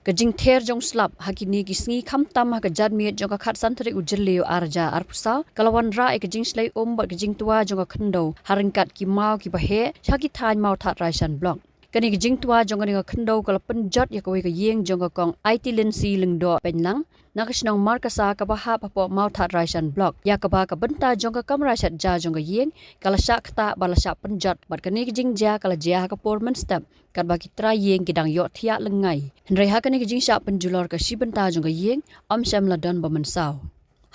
Kajing ther jong slap hakini kisngi khamtam ha kajad miet jong ka khat santri ujelleu arja arpusaw kalawan ra e kajing slai bat kajing tua jong ka Khyndew haringkat ki mau ki bahe shaki than mau that raisan block kani kajing tua jong ka Khyndew kala penjat ya kawai ka yeng jong ka kong IT lensi lengdo penlang nakasnong markasa ka baha papo mau that raisan block ya ka ba ka benta jong ka Kamra Shet ja jong ka yeng kala syak ta bala syak penjat bat kani kajing ja kala ja ka porman step Katba kitra yeng kidang Ïohthiah lengai hendrai ha kani kajing syak penjulor ka sibenta jong ka yeng sam ladon ba Mynsaw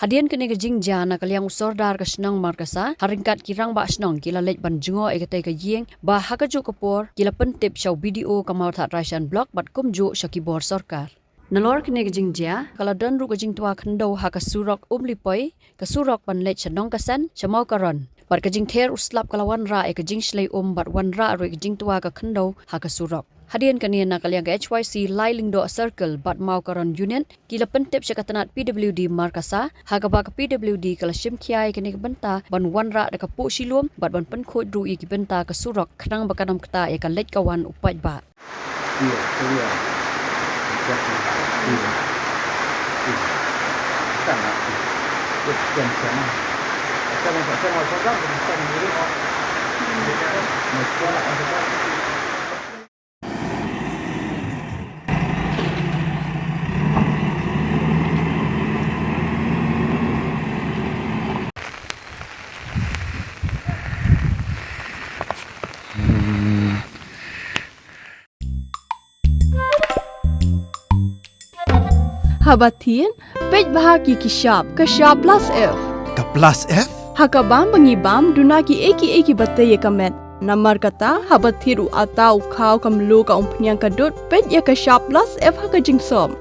hadian kani kajing jana kaliang usordar ka snong markasa haringkat kirang ba snong kila lej ban jungo e katai ka yeng ba hakaju kapor kila pentip shaw video ka mau that raisan block bat kumju shakibor sarkar nalor kani kajing ja kala don ru kajing tua Khyndew ha ka surok umlipoi ka surok ban lej snong kasan chamau karon bat kajing ther uslap kalawan ra e kajing slai bat wan ra ro kajing tua ka Khyndew ha ka surok hadian kani na kaliang ka HYC lai lingdo circle bat mau karon union kila pentip syakatanat PWD markasa ha ka ba ka PWD kala shimkhiai kani ka benta ban wan ra da ka pu silum bat ban pen khoj ru i ki benta ka surok khnang bakanam kta e ka lej kawan upat ba Habatin, pej bahagi ki sharp plus F. Ka plus F? Hakabam bangibam dunaki eki batay kamet. Namar kata habatiru atau kau kamlu ka umpnyang kadut pej ya ka sharp plus F haka jingsom.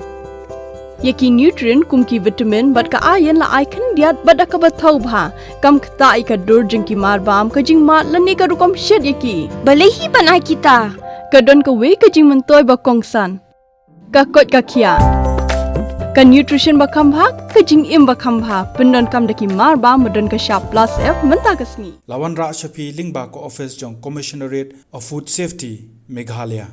Yaki nutrient kumki vitamin bat ka ayan la icon diat bat ka batau bha kam kta i ka dur jingki marbam ka jingma lani ka rukom Shet yaki. Balehi banai kita. Kadon ka we ka jing mentoy ba kongsan. Ka kot ka kia. Ka nutrition bakam bha ka jing im bakam bha pendon kam daki marba medon ka sharp plus F menta kasni Lawan ra shapi lingba ko office jong commissionerate of food safety Meghalaya